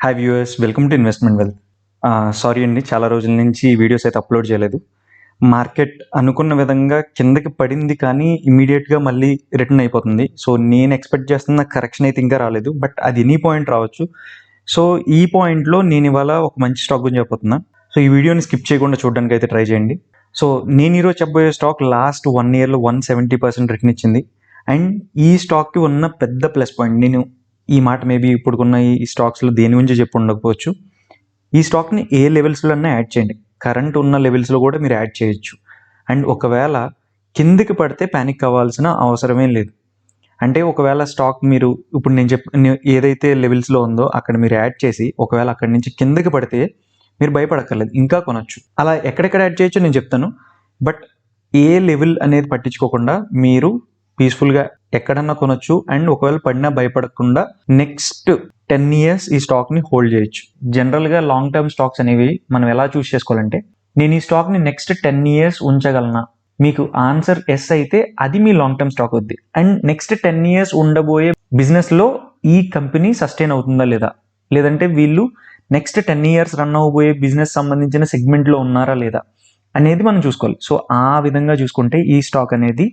Hi viewers, welcome to investment wealth. Sorry అండి, చాలా రోజుల నుంచి వీడియోస్ అయితే అప్లోడ్ చేయలేదు. మార్కెట్ అనుకున్న విధంగా కిందకి పడింది, కానీ ఇమీడియట్గా మళ్ళీ రిటర్న్ అయిపోతుంది. సో నేను ఎక్స్పెక్ట్ చేస్తున్న కరెక్షన్ అయితే ఇంకా రాలేదు, బట్ అది ఎనీ పాయింట్ రావచ్చు. సో ఈ పాయింట్లో నేను ఇవాళ ఒక మంచి స్టాక్ గురించి చెప్పబోతున్నా. సో ఈ వీడియోని స్కిప్ చేయకుండా చూడడానికి అయితే ట్రై చేయండి. సో నేను ఈరోజు చెప్పబోయే స్టాక్ లాస్ట్ 1 ఇయర్లో 170% రిటర్న్ ఇచ్చింది. అండ్ ఈ స్టాక్కి ఉన్న పెద్ద ప్లస్ పాయింట్, నేను ఈ మాట మేబీ ఇప్పుడున్న ఈ స్టాక్స్లో దేని గురించి చెప్పి ఉండకపోవచ్చు. ఈ స్టాక్ని ఏ లెవెల్స్లో అన్నా యాడ్ చేయండి, కరెంట్ ఉన్న లెవెల్స్లో కూడా మీరు యాడ్ చేయొచ్చు. అండ్ ఒకవేళ కిందికి పడితే ప్యానిక్ అవ్వాల్సిన అవసరమే లేదు. అంటే ఒకవేళ స్టాక్ మీరు ఇప్పుడు నేను ఏదైతే లెవెల్స్లో ఉందో అక్కడ మీరు యాడ్ చేసి ఒకవేళ అక్కడి నుంచి కిందకి పడితే మీరు భయపడక్కర్లేదు, ఇంకా కొనొచ్చు. అలా ఎక్కడెక్కడ యాడ్ చేయొచ్చో నేను చెప్తాను. బట్ ఏ లెవెల్ అనేది పట్టించుకోకుండా మీరు పీస్ఫుల్గా ఎక్కడన్నా కొనొచ్చు. అండ్ ఒకవేళ పడినా భయపడకుండా నెక్స్ట్ 10 years ఈ స్టాక్ని హోల్డ్ చేయొచ్చు. జనరల్గా లాంగ్ టర్మ్ స్టాక్స్ అనేవి మనం ఎలా చూస్ చేసుకోవాలంటే, నేను ఈ స్టాక్ని నెక్స్ట్ 10 years ఉంచగలనా? మీకు ఆన్సర్ ఎస్ అయితే అది మీ లాంగ్ టర్మ్ స్టాక్ అవుద్ది. అండ్ నెక్స్ట్ 10 years ఉండబోయే బిజినెస్లో ఈ కంపెనీ సస్టైన్ అవుతుందా లేదా, లేదంటే వీళ్ళు నెక్స్ట్ 10 years రన్ అవ్వబోయే బిజినెస్ సంబంధించిన సెగ్మెంట్లో ఉన్నారా లేదా అనేది మనం చూసుకోవాలి. సో ఆ విధంగా చూసుకుంటే ఈ స్టాక్ అనేది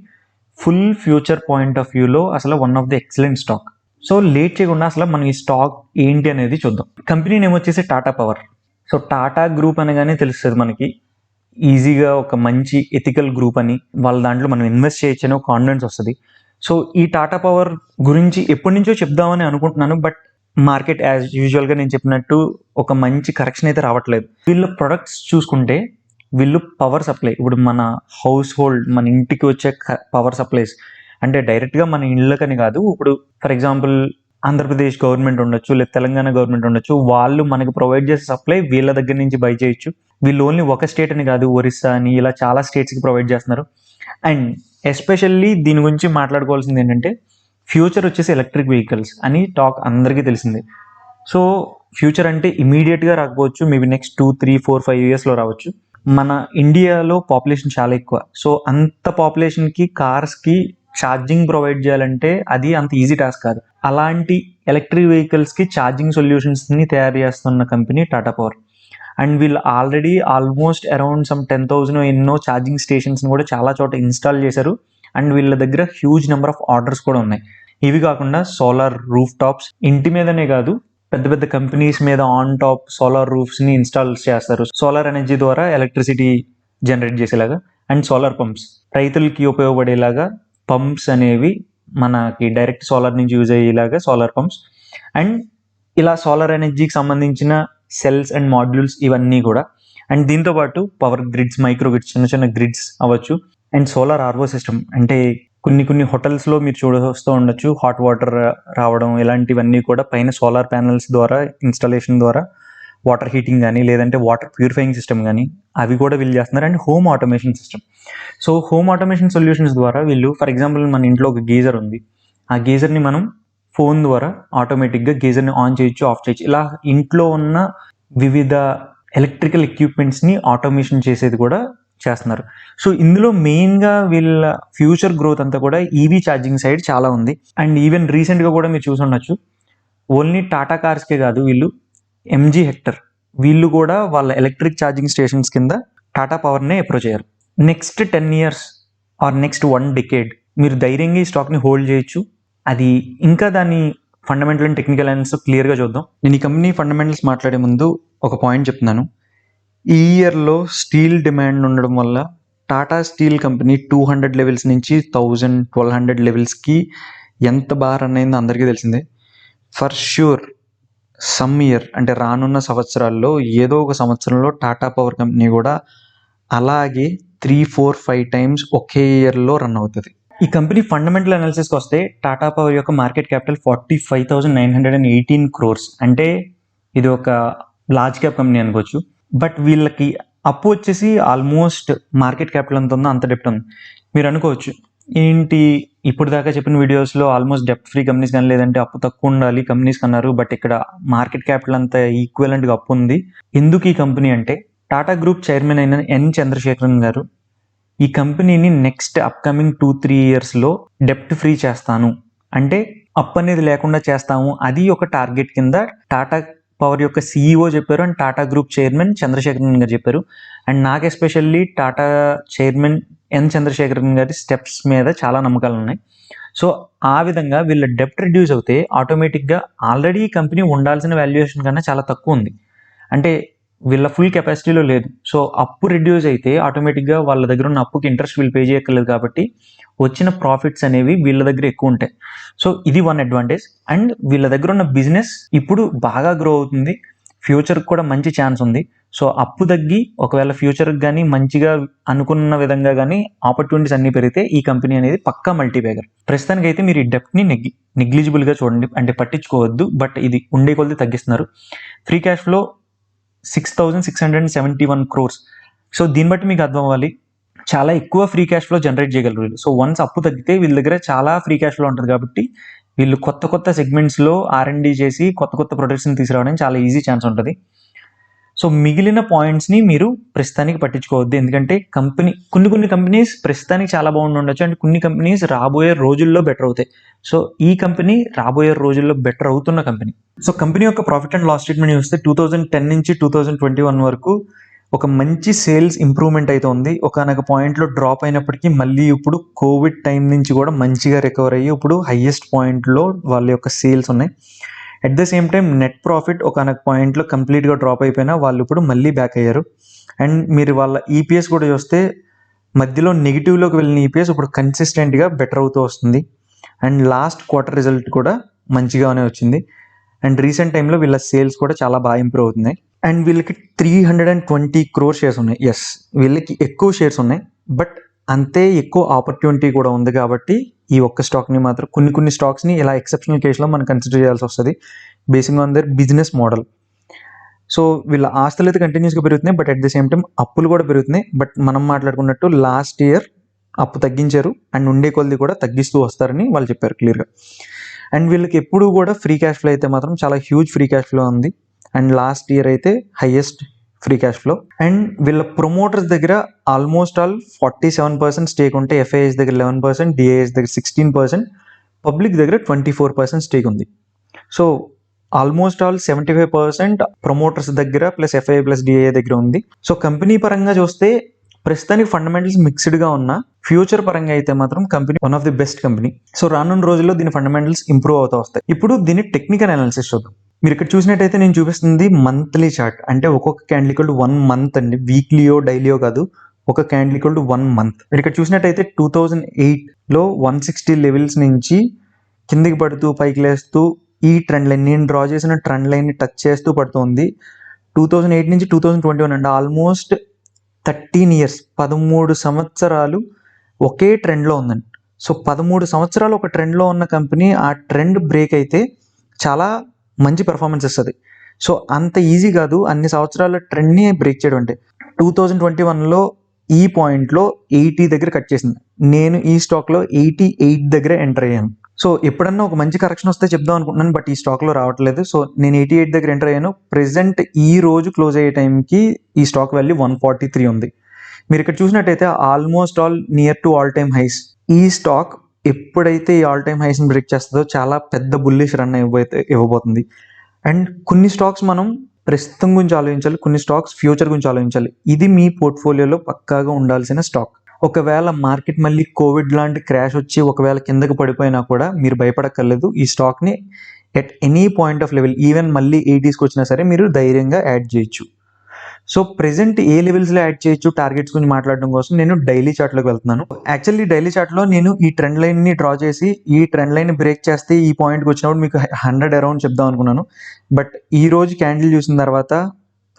ఫుల్ ఫ్యూచర్ పాయింట్ ఆఫ్ వ్యూలో అసలు one of the excellent stock. So late చేయకుండా అసలు మనం ఈ స్టాక్ ఏంటి అనేది చూద్దాం. కంపెనీ నేమ్ వచ్చేసి Tata power. So Tata group అనగానే తెలుస్తుంది మనకి ఈజీగా ఒక మంచి ఎథికల్ గ్రూప్ అని, వాళ్ళ దాంట్లో మనం ఇన్వెస్ట్ చేయొచ్చు అని ఒక కాన్ఫిడెన్స్ వస్తుంది. సో ఈ టాటా పవర్ గురించి ఎప్పటి నుంచో చెప్దామని అనుకుంటున్నాను, బట్ మార్కెట్ యాజ్ యూజువల్గా నేను చెప్పినట్టు ఒక మంచి కరెక్షన్ అయితే రావట్లేదు. వీళ్ళ ప్రొడక్ట్స్ చూసుకుంటే వీళ్ళు పవర్ సప్లై, ఇప్పుడు మన హౌస్ హోల్డ్, మన ఇంటికి వచ్చే పవర్ సప్లైస్ అంటే డైరెక్ట్గా మన ఇళ్ళకని కాదు. ఇప్పుడు ఫర్ ఎగ్జాంపుల్ ఆంధ్రప్రదేశ్ గవర్నమెంట్ ఉండొచ్చు, లేదా తెలంగాణ గవర్నమెంట్ ఉండొచ్చు, వాళ్ళు మనకి ప్రొవైడ్ చేసే సప్లై వీళ్ళ దగ్గర నుంచి బై చేయొచ్చు. వీళ్ళు ఓన్లీ ఒక స్టేట్ అని కాదు, ఒరిస్సా అని ఇలా చాలా స్టేట్స్కి ప్రొవైడ్ చేస్తున్నారు. అండ్ ఎస్పెషల్లీ దీని గురించి మాట్లాడుకోవాల్సింది ఏంటంటే, ఫ్యూచర్ వచ్చేసి ఎలక్ట్రిక్ వెహికల్స్ అని టాక్ అందరికీ తెలిసిందే. సో ఫ్యూచర్ అంటే ఇమీడియట్గా రాకపోవచ్చు, మేబీ నెక్స్ట్ 2, 3, 4, 5 yearsలో రావచ్చు. మన ఇండియాలో పాపులేషన్ చాలా ఎక్కువ. సో అంత పాపులేషన్కి కార్స్కి ఛార్జింగ్ ప్రొవైడ్ చేయాలంటే అది అంత ఈజీ టాస్క్ కాదు. అలాంటి ఎలక్ట్రిక్ వెహికల్స్కి ఛార్జింగ్ సొల్యూషన్స్ని తయారు చేస్తున్న కంపెనీ టాటా పవర్. అండ్ వీళ్ళు ఆల్రెడీ ఆల్మోస్ట్ అరౌండ్ సమ్ 10,000 ఎన్నో ఛార్జింగ్ స్టేషన్స్ని కూడా చాలా చోట ఇన్స్టాల్ చేశారు. అండ్ వీళ్ళ దగ్గర హ్యూజ్ నెంబర్ ఆఫ్ ఆర్డర్స్ కూడా ఉన్నాయి. ఇవి కాకుండా సోలార్ రూఫ్ టాప్స్, ఇంటి మీదనే కాదు పెద్ద పెద్ద కంపెనీస్ మీద ఆన్ టాప్ సోలార్ రూఫ్స్ని ఇన్స్టాల్ చేస్తారు, సోలార్ ఎనర్జీ ద్వారా ఎలక్ట్రిసిటీ జనరేట్ చేసేలాగా. అండ్ సోలార్ పంప్స్, రైతులకి ఉపయోగపడేలాగా పంప్స్ అనేవి మనకి డైరెక్ట్ సోలార్ నుంచి యూజ్ అయ్యేలాగా సోలార్ పంప్స్. అండ్ ఇలా సోలార్ ఎనర్జీకి సంబంధించిన సెల్స్ అండ్ మాడ్యూల్స్ ఇవన్నీ కూడా. అండ్ దీంతోపాటు పవర్ గ్రిడ్స్, మైక్రో గ్రిడ్స్, చిన్న చిన్న గ్రిడ్స్ అవ్వచ్చు. అండ్ సోలార్ ఆర్వో సిస్టమ్, అంటే కొన్ని హోటల్స్లో మీరు చూస్తూ ఉండొచ్చు హాట్ వాటర్ రావడం, ఇలాంటివన్నీ కూడా పైన సోలార్ ప్యానల్స్ ద్వారా ఇన్స్టాలేషన్ ద్వారా వాటర్ హీటింగ్ కానీ లేదంటే వాటర్ ప్యూరిఫైయింగ్ సిస్టమ్ కానీ అవి కూడా వీళ్ళు చేస్తున్నారు. And home automation system. So home automation solutions ద్వారా వీళ్ళు, ఫర్ ఎగ్జాంపుల్ మన ఇంట్లో ఒక గీజర్ ఉంది, ఆ గీజర్ని మనం ఫోన్ ద్వారా ఆటోమేటిక్గా గీజర్ని ఆన్ చేయొచ్చు, ఆఫ్ చేయొచ్చు. ఇలా ఇంట్లో ఉన్న వివిధ ఎలక్ట్రికల్ ఎక్విప్మెంట్స్ని ఆటోమేషన్ చేసేది కూడా చేస్తున్నారు. సో ఇందులో మెయిన్గా వీళ్ళ ఫ్యూచర్ గ్రోత్ అంతా కూడా ఈవీ ఛార్జింగ్ సైడ్ చాలా ఉంది. అండ్ ఈవెన్ రీసెంట్గా కూడా మీరు చూసి ఉండొచ్చు, ఓన్లీ టాటా కార్స్కే కాదు, వీళ్ళు ఎంజీ హెక్టర్ వీళ్ళు కూడా వాళ్ళ ఎలక్ట్రిక్ ఛార్జింగ్ స్టేషన్స్ కింద టాటా పవర్నే అప్రోచ్ అయ్యారు. Next 10 years or next 1 decade మీరు ధైర్యంగా ఈ స్టాక్ని హోల్డ్ చేయొచ్చు. అది ఇంకా దాని ఫండమెంటల్ అండ్ టెక్నికల్ అనాలిసిస్ క్లియర్గా చూద్దాం. నేను ఈ కంపెనీ ఫండమెంటల్స్ మాట్లాడే ముందు ఒక పాయింట్ చెప్తున్నాను. ఈ ఇయర్లో స్టీల్ డిమాండ్ ఉండడం వల్ల టాటా స్టీల్ కంపెనీ 200 లెవెల్స్ నుంచి 1000, 1200 లెవెల్స్కి ఎంత బాగా రన్ అయిందో అందరికీ తెలిసిందే. ఫర్ ష్యూర్ సమ్ ఇయర్, అంటే రానున్న సంవత్సరాల్లో ఏదో ఒక సంవత్సరంలో టాటా పవర్ కంపెనీ కూడా అలాగే 3, 4, 5 times ఒకే ఇయర్లో రన్ అవుతుంది. ఈ కంపెనీ ఫండమెంటల్ అనాలిసిస్కి వస్తే టాటా పవర్ యొక్క మార్కెట్ క్యాపిటల్ 45,918 crores, అంటే ఇది ఒక లార్జ్ క్యాప్ కంపెనీ అనుకోవచ్చు. బట్ వీళ్ళకి అప్పు వచ్చేసి ఆల్మోస్ట్ మార్కెట్ క్యాపిటల్ ఎంత ఉందో అంత డెప్ట్ ఉంది. మీరు అనుకోవచ్చు ఏంటి ఇప్పుడు దాకా చెప్పిన వీడియోస్లో ఆల్మోస్ట్ డెప్ట్ ఫ్రీ కంపెనీస్ కానీ లేదంటే అప్పు తక్కువ ఉండాలి కంపెనీస్ కన్నారు, బట్ ఇక్కడ మార్కెట్ క్యాపిటల్ అంతా ఈక్వలెంట్గా అప్పు ఉంది. ఎందుకు ఈ కంపెనీ అంటే, టాటా గ్రూప్ చైర్మన్ అయిన ఎన్ చంద్రశేఖరన్ గారు ఈ కంపెనీని నెక్స్ట్ అప్కమింగ్ 2-3 yearsలో డెప్ట్ ఫ్రీ చేస్తాను అంటే అప్పు అనేది లేకుండా చేస్తాము, అది ఒక టార్గెట్ కింద టాటా పవర్ యొక్క CEO చెప్పారు and Tata group chairman Chandrasekaran గారు చెప్పారు. అండ్ నాకు ఎస్పెషల్లీ టాటా చైర్మన్ చంద్రశేఖరన్ గారి స్టెప్స్ మీద చాలా నమ్మకాలు ఉన్నాయి. సో ఆ విధంగా వీళ్ళ డెప్ట్ రిడ్యూస్ అవుతే ఆటోమేటిక్గా ఆల్రెడీ ఈ కంపెనీ ఉండాల్సిన వాల్యుయేషన్ కన్నా చాలా తక్కువ ఉంది. అంటే వీళ్ళ ఫుల్ కెపాసిటీలో లేదు. సో అప్పు రిడ్యూస్ అయితే ఆటోమేటిక్గా వాళ్ళ దగ్గర ఉన్న అప్పుకి ఇంట్రెస్ట్ వీళ్ళు పే చేయక్కర్లేదు కాబట్టి వచ్చిన ప్రాఫిట్స్ అనేవి వీళ్ళ దగ్గర ఎక్కువ ఉంటాయి. సో ఇది వన్ అడ్వాంటేజ్. అండ్ వీళ్ళ దగ్గర ఉన్న బిజినెస్ ఇప్పుడు బాగా గ్రో అవుతుంది, ఫ్యూచర్కి కూడా మంచి ఛాన్స్ ఉంది. సో అప్పు తగ్గి ఒకవేళ ఫ్యూచర్కి కానీ మంచిగా అనుకున్న విధంగా కానీ ఆపర్చునిటీస్ అన్నీ పెరిగితే ఈ కంపెనీ అనేది పక్కా మల్టీబ్యాగర్. ప్రస్తుతానికి అయితే మీరు ఈ డెప్ట్ని నెగ్లిజిబుల్గా చూడండి, అంటే పట్టించుకోవద్దు. బట్ ఇది ఉండే కొద్ది తగ్గిస్తున్నారు. Free cash flow 6,671 crores. So దీన్ని బట్టి మీకు అర్థం అవ్వాలి చాలా ఎక్కువ ఫ్రీ క్యాష్ ఫ్లో జనరేట్ చేయగలరు వీళ్ళు. సో వన్స్ అప్పు తగ్గితే వీళ్ళ దగ్గర చాలా ఫ్రీ క్యాష్ ఫ్లో ఉంటుంది కాబట్టి వీళ్ళు కొత్త సెగ్మెంట్స్లో R&D చేసి కొత్త ప్రొడక్ట్స్ని తీసుకురావడానికి చాలా ఈజీ ఛాన్స్ ఉంటుంది. సో మిగిలిన పాయింట్స్ని మీరు ప్రస్తుతానికి పట్టించుకోవద్దు, ఎందుకంటే కొన్ని కంపెనీస్ ప్రస్తుతానికి చాలా బాగుండి ఉండొచ్చు అండ్ కొన్ని కంపెనీస్ రాబోయే రోజుల్లో బెటర్ అవుతాయి. సో ఈ కంపెనీ రాబోయే రోజుల్లో బెటర్ అవుతున్న కంపెనీ. సో కంపెనీ యొక్క ప్రాఫిట్ అండ్ లాస్ స్టేట్మెంట్ చూస్తే 2010 నుంచి 2021 వరకు ఒక మంచి సేల్స్ ఇంప్రూవ్మెంట్ అయితే ఉంది. ఒకనొక పాయింట్లో డ్రాప్ అయినప్పటికీ మళ్ళీ ఇప్పుడు కోవిడ్ టైం నుంచి కూడా మంచిగా రికవర్ అయ్యి ఇప్పుడు హైయెస్ట్ పాయింట్లో వాళ్ళ యొక్క సేల్స్ ఉన్నాయి. At the same time net profit ఒకనొక పాయింట్లో కంప్లీట్గా డ్రాప్ అయిపోయినా వాళ్ళు ఇప్పుడు మళ్ళీ బ్యాక్ అయ్యారు. అండ్ మీరు వాళ్ళ EPS కూడా చూస్తే మధ్యలో నెగిటివ్లోకి వెళ్ళిన EPS ఇప్పుడు కన్సిస్టెంట్గా బెటర్ అవుతూ వస్తుంది. అండ్ లాస్ట్ క్వార్టర్ రిజల్ట్ కూడా మంచిగానే వచ్చింది. అండ్ రీసెంట్ టైంలో వీళ్ళ సేల్స్ కూడా చాలా బాగా ఇంప్రూవ్ అవుతున్నాయి. అండ్ వీళ్ళకి 320 crore షేర్స్ ఉన్నాయి. ఎస్, వీళ్ళకి ఎక్కువ షేర్స్ ఉన్నాయి, బట్ అంతే ఎక్కువ ఆపర్చునిటీ కూడా ఉంది కాబట్టి ఈ ఒక్క స్టాక్ని మాత్రం కొన్ని స్టాక్స్ని ఇలా ఎక్సెప్షనల్ కేసులో మనం కన్సిడర్ చేయాల్సి వస్తుంది basing on their business model. So వీళ్ళ ఆస్తులు అయితే కంటిన్యూస్గా పెరుగుతున్నాయి, but at the same time అప్పులు కూడా పెరుగుతున్నాయి. బట్ మనం మాట్లాడుకున్నట్టు లాస్ట్ ఇయర్ అప్పు తగ్గించారు అండ్ ఉండే కొద్ది కూడా తగ్గిస్తూ వస్తారని వాళ్ళు చెప్పారు క్లియర్గా. అండ్ వీళ్ళకి ఎప్పుడు కూడా ఫ్రీ క్యాష్ ఫ్లో అయితే మాత్రం చాలా హ్యూజ్ ఫ్రీ క్యాష్ ఫ్లో ఉంది. అండ్ లాస్ట్ ఇయర్ అయితే highest free cash flow. And వీళ్ళ ప్రమోటర్స్ దగ్గర ఆల్మోస్ట్ ఆల్ 47% స్టేక్ ఉంటే FIIs దగ్గర 11%, DIIs దగ్గర 16%, పబ్లిక్ దగ్గర 24% స్టేక్ ఉంది. సో ఆల్మోస్ట్ ఆల్ 75% ప్రమోటర్స్ దగ్గర ప్లస్ FII ప్లస్ DII దగ్గర ఉంది. సో కంపెనీ పరంగా చూస్తే ప్రస్తుతానికి ఫండమెంటల్స్ మిక్స్డ్గా ఉన్న, ఫ్యూచర్ పరంగా అయితే మాత్రం company one of the best company. So రానున్న రోజుల్లో దీని ఫండమెంటల్స్ ఇంప్రూవ్ అవుతూ వస్తాయి. ఇప్పుడు దీని టెక్నికల్ అనాలిసిస్ చూద్దాం. మీరు ఇక్కడ చూసినట్టయితే నేను చూపిస్తుంది మంత్లీ చార్ట్, అంటే ఒక్కొక్క క్యాండిల్ ఈక్వల్ టు 1 month అండి, వీక్లీయో డైలీయో కాదు, ఒక క్యాండిల్ ఈక్వల్ టు 1 month. మీరు ఇక్కడ చూసినట్టయితే 2008లో 160 లెవెల్స్ నుంచి కిందికి పడుతూ పైకి లేస్తూ ఈ ట్రెండ్ లైన్, నేను డ్రా చేసిన ట్రెండ్ లైన్ని టచ్ చేస్తూ పడుతుంది. 2008 నుంచి 2021 అంటే ఆల్మోస్ట్ 13 years, 13 సంవత్సరాలు ఒకే ట్రెండ్లో ఉందండి. సో 13 సంవత్సరాలు ఒక ట్రెండ్లో ఉన్న కంపెనీ ఆ ట్రెండ్ బ్రేక్ అయితే చాలా మంచి పెర్ఫార్మెన్స్ ఇస్తుంది. సో అంత ఈజీ కాదు అన్ని సంవత్సరాల ట్రెండ్ని బ్రేక్ చేయడం అంటే. 2021లో ఈ పాయింట్లో 80 దగ్గర కట్ చేసింది. నేను ఈ స్టాక్లో 88 దగ్గర ఎంటర్ అయ్యాను. సో ఎప్పుడన్నా ఒక మంచి కరెక్షన్ వస్తే చెప్దాం అనుకుంటున్నాను, బట్ ఈ స్టాక్లో రావట్లేదు. సో నేను 88 దగ్గర ఎంటర్ అయ్యాను. ప్రెసెంట్ ఈ రోజు క్లోజ్ అయ్యే టైంకి ఈ స్టాక్ వాల్యూ 143 ఉంది. మీరు ఇక్కడ చూసినట్టయితే almost all near to all time highs. ఈ స్టాక్ ఎప్పుడైతే ఈ ఆల్ టైమ్ హైస్ని బ్రేక్ చేస్తుందో చాలా పెద్ద బుల్లిష్ రన్ ఇవ్వబోతుంది. అండ్ కొన్ని స్టాక్స్ మనం ప్రస్తుతం గురించి ఆలోచించాలి, కొన్ని స్టాక్స్ ఫ్యూచర్ గురించి ఆలోచించాలి. ఇది మీ పోర్ట్ఫోలియోలో పక్కాగా ఉండాల్సిన స్టాక్. ఒకవేళ మార్కెట్ మళ్ళీ కోవిడ్ లాంటి క్రాష్ వచ్చి ఒకవేళ కిందకి పడిపోయినా కూడా మీరు భయపడక్కర్లేదు. ఈ స్టాక్ని at any point of level, even మళ్ళీ 80sకి వచ్చినా సరే మీరు ధైర్యంగా యాడ్ చేయొచ్చు. సో ప్రెసెంట్ ఏ లెవెల్స్లో యాడ్ చేయొచ్చు టార్గెట్స్ గురించి మాట్లాడడం కోసం నేను డైలీ చార్ట్లోకి వెళ్తున్నాను. యాక్చువల్లీ డైలీ చార్ట్లో నేను ఈ ట్రెండ్ లైన్ని డ్రా చేసి ఈ ట్రెండ్ లైన్ బ్రేక్ చేస్తే ఈ పాయింట్కి వచ్చినప్పుడు మీకు 100 అరౌండ్ చెప్దాం అనుకున్నాను. బట్ ఈ రోజు క్యాండిల్ చూసిన తర్వాత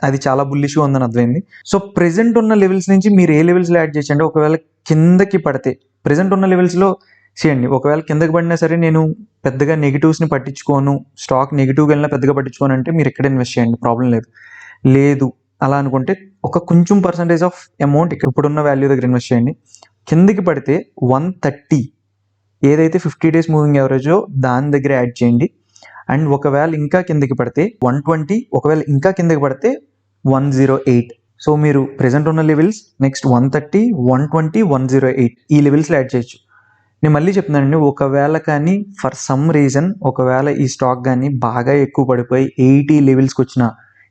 అది చాలా బుల్లిష్గా ఉందని అర్థమైంది. సో ప్రెసెంట్ ఉన్న లెవెల్స్ నుంచి మీరు ఏ లెవెల్స్లో యాడ్ చేయొచ్చండి. ఒకవేళ కిందకి పడితే ప్రెసెంట్ ఉన్న లెవెల్స్లో చేయండి. ఒకవేళ కిందకి పడినా సరే నేను పెద్దగా నెగిటివ్స్ని పట్టించుకోను, స్టాక్ నెగిటివ్గా వెళ్ళినా పెద్దగా పట్టించుకోను అంటే మీరు ఎక్కడ ఇన్వెస్ట్ చేయండి, ప్రాబ్లం లేదు. అలా అనుకుంటే ఒక కొంచెం పర్సంటేజ్ ఆఫ్ అమౌంట్ ఇప్పుడున్న వాల్యూ దగ్గర ఇన్వెస్ట్ చేయండి. కిందకి పడితే 130 ఏదైతే 50 days మూవింగ్ యావరేజో దాని దగ్గర యాడ్ చేయండి. అండ్ ఒకవేళ ఇంకా కిందకి పడితే 120, ఒకవేళ ఇంకా కిందకి పడితే 108. సో మీరు ప్రెసెంట్ ఉన్న లెవెల్స్ నెక్స్ట్ 130, 120, 108 ఈ లెవెల్స్లో యాడ్ చేయొచ్చు. నేను మళ్ళీ చెప్తున్నానండి, ఒకవేళ కానీ ఫర్ సమ్ రీజన్ ఒకవేళ ఈ స్టాక్ కానీ బాగా ఎక్కువ పడిపోయి 80 లెవెల్స్కి వచ్చినా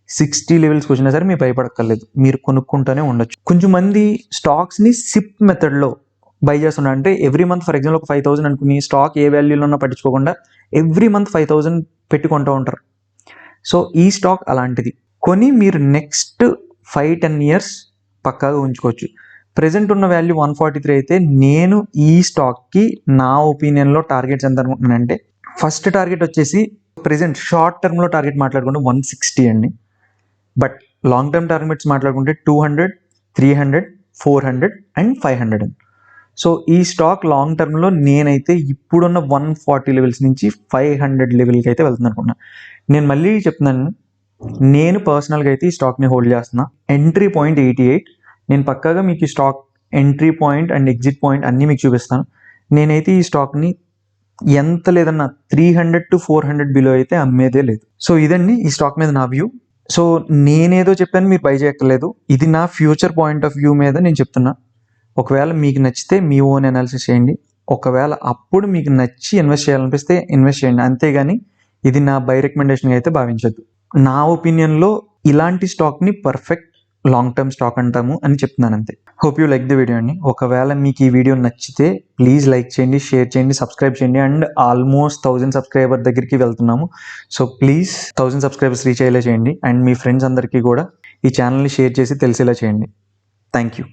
60 లెవెల్స్కి వచ్చినా సరే మీరు భయపడక్కర్లేదు, మీరు కొనుక్కుంటూనే ఉండొచ్చు. కొంచెం మంది స్టాక్స్ని సిప్ మెథడ్లో బై చేస్తున్నారు. అంటే ఎవ్రీ మంత్ ఫర్ ఎగ్జాంపుల్ ఒక 5,000 అనుకుని స్టాక్ ఏ వాల్యూలో ఉన్నా పట్టించుకోకుండా ఎవ్రీ మంత్ 5,000 పెట్టుకుంటూ ఉంటారు. సో ఈ స్టాక్ అలాంటిది. కొని మీరు నెక్స్ట్ 5-10 ఇయర్స్ పక్కాగా ఉంచుకోవచ్చు. ప్రెజెంట్ ఉన్న వాల్యూ 143 అయితే నేను ఈ స్టాక్కి నా ఒపీనియన్లో టార్గెట్స్ ఎంత అనుకుంటున్నానంటే, ఫస్ట్ టార్గెట్ వచ్చేసి ప్రెజెంట్ షార్ట్ టర్మ్లో టార్గెట్ మాట్లాడుకుంటే 160 అండి. బట్ లాంగ్ టర్మ్ టార్గెట్స్ మాట్లాడుకుంటే 200, 300, 400 అండ్ 500 అండి. సో ఈ స్టాక్ లాంగ్ టర్మ్లో నేనైతే ఇప్పుడున్న 140 లెవెల్స్ నుంచి 500 లెవెల్కి అయితే వెళ్తుంది అనుకున్నాను. నేను మళ్ళీ చెప్తున్నాను, నేను పర్సనల్గా అయితే ఈ స్టాక్ని హోల్డ్ చేస్తున్నా. Entry point 88. నేను పక్కాగా మీకు ఈ stock entry point and exit point అన్నీ మీకు చూపిస్తాను. నేనైతే ఈ స్టాక్ని ఎంత లేదన్నా 300 to 400 బిలో అయితే అమ్మేదే లేదు. సో ఇదండి ఈ స్టాక్ మీద నా వ్యూ. సో నేనేదో చెప్పాను, మీరు బై చేయక్కర్లేదు. ఇది నా ఫ్యూచర్ పాయింట్ ఆఫ్ వ్యూ మీద నేను చెప్తున్నా. ఒకవేళ మీకు నచ్చితే మీ ఓన్ అనాలిసిస్ చేయండి. ఒకవేళ అప్పుడు మీకు నచ్చి ఇన్వెస్ట్ చేయాలనిపిస్తే ఇన్వెస్ట్ చేయండి. అంతేగాని ఇది నా బై రికమెండేషన్ అయితే భావించద్దు. నా ఒపీనియన్లో ఇలాంటి స్టాక్ని పర్ఫెక్ట్ లాంగ్ టర్మ్ స్టాక్ అంటాము అని చెప్తున్నాను అంతే. Hope you like the video అండి. ఒకవేళ మీకు ఈ వీడియో నచ్చితే ప్లీజ్ లైక్ చేయండి, షేర్ చేయండి, సబ్స్క్రైబ్ చేయండి. అండ్ ఆల్మోస్ట్ 1000 సబ్స్క్రైబర్ దగ్గరికి వెళ్తున్నాము. సో ప్లీజ్ 1000 సబ్స్క్రైబర్స్ రీచ్ అయ్యేలా చేయండి. అండ్ మీ ఫ్రెండ్స్ అందరికీ కూడా ఈ ఛానల్ని షేర్ చేసి తెలిసేలా చేయండి. Thank you.